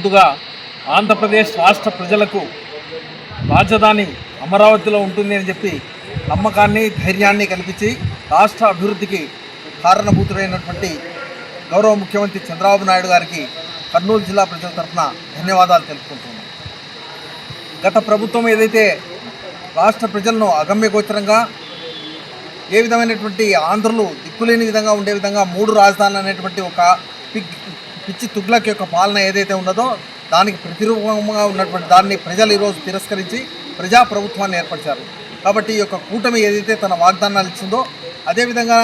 ముందుగా ఆంధ్రప్రదేశ్ రాష్ట్ర ప్రజలకు రాజధాని అమరావతిలో ఉంటుంది అని చెప్పి నమ్మకాన్ని ధైర్యాన్ని కల్పించి రాష్ట్ర అభివృద్ధికి కారణభూతుడైనటువంటి గౌరవ ముఖ్యమంత్రి చంద్రబాబు నాయుడు గారికి కర్నూలు జిల్లా ప్రజల తరఫున ధన్యవాదాలు తెలుపుకుంటున్నాను. గత ప్రభుత్వం ఏదైతే రాష్ట్ర ప్రజలను అగమ్యగోచరంగా ఏ విధమైనటువంటి ఆంధ్రులు దిక్కులేని విధంగా ఉండే విధంగా 3 రాజధానులు అనేటువంటి ఒక పిచ్చి తుగ్లక్ యొక్క పాలన ఏదైతే ఉన్నదో దానికి ప్రతిరూపంగా ఉన్నటువంటి దాన్ని ప్రజలు ఈరోజు తిరస్కరించి ప్రజాప్రభుత్వాన్ని ఏర్పరిచారు. కాబట్టి ఈ యొక్క కూటమి ఏదైతే తన వాగ్దానాలు ఇచ్చిందో అదేవిధంగా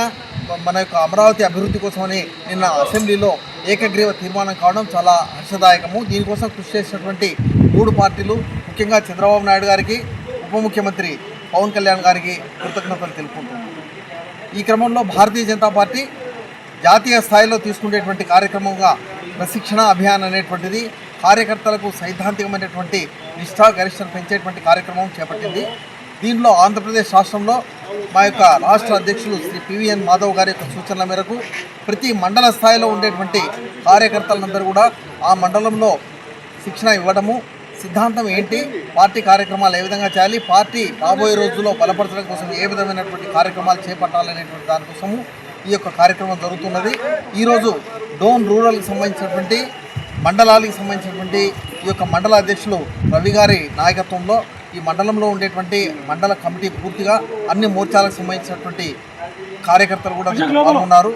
మన యొక్క అమరావతి అభివృద్ధి కోసమని నిన్న అసెంబ్లీలో ఏకగ్రీవ తీర్మానం కావడం చాలా హర్షదాయకము. దీనికోసం కృషి చేసినటువంటి 3 పార్టీలు ముఖ్యంగా చంద్రబాబు నాయుడు గారికి, ఉప ముఖ్యమంత్రి పవన్ కళ్యాణ్ గారికి కృతజ్ఞతలు తెలుపుకుంటున్నాను. ఈ క్రమంలో భారతీయ జనతా పార్టీ జాతీయ స్థాయిలో తీసుకునేటువంటి కార్యక్రమంగా ప్రశిక్షణ అభియాన్ అనేటువంటిది కార్యకర్తలకు సైద్ధాంతికమైనటువంటి నిష్ఠా గరిష్టను పెంచేటువంటి కార్యక్రమం చేపట్టింది. దీనిలో ఆంధ్రప్రదేశ్ రాష్ట్రంలో మా యొక్క రాష్ట్ర అధ్యక్షులు శ్రీ పివిఎన్ మాధవ్ గారి యొక్క సూచనల మేరకు ప్రతి మండల స్థాయిలో ఉండేటువంటి కార్యకర్తలందరూ కూడా ఆ మండలంలో శిక్షణ ఇవ్వడము, సిద్ధాంతం ఏంటి, పార్టీ కార్యక్రమాలు ఏ విధంగా చేయాలి, పార్టీ రాబోయే రోజుల్లో బలపరచడం కోసం ఏ విధమైనటువంటి కార్యక్రమాలు చేపట్టాలనేటువంటి దానికోసము ఈ యొక్క కార్యక్రమం జరుగుతున్నది. ఈరోజు డోన్ రూరల్కి సంబంధించినటువంటి మండలాలకు సంబంధించినటువంటి ఈ యొక్క మండల అధ్యక్షులు రవి గారి నాయకత్వంలో ఈ మండలంలో ఉండేటువంటి మండల కమిటీ పూర్తిగా అన్ని మోర్చాలకు సంబంధించినటువంటి కార్యకర్తలు కూడా పాల్గొన్నారు.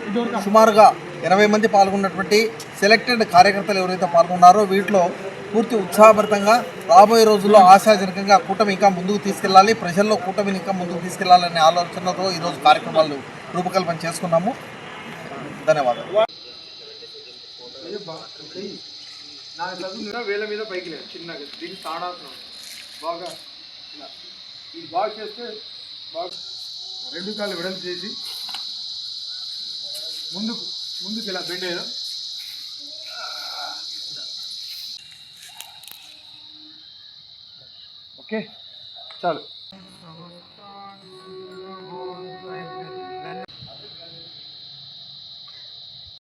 సుమారుగా 80 మంది పాల్గొన్నటువంటి సెలెక్టెడ్ కార్యకర్తలు ఎవరైతే పాల్గొన్నారో వీటిలో పూర్తి ఉత్సాహభరితంగా రాబోయే రోజుల్లో ఆశాజనకంగా కూటమి ఇంకా ముందుకు తీసుకెళ్లాలి, ప్రజల్లో కూటమిని ఇంకా ముందుకు తీసుకెళ్లాలనే ఆలోచనతో ఈరోజు కార్యక్రమాలు రూపకల్పన చేసుకున్నాము. ధన్యవాదాలు. వేల మీద పైకి లేదు, చిన్నగా దీన్ని తాడాల్సిన బాగా ఇది బాగా చేస్తే బాగా 2 కాళ్ళు విడలు చేసి ముందుకు ఇలా బెండ్ అయ్యారు. ఓకే చాలు.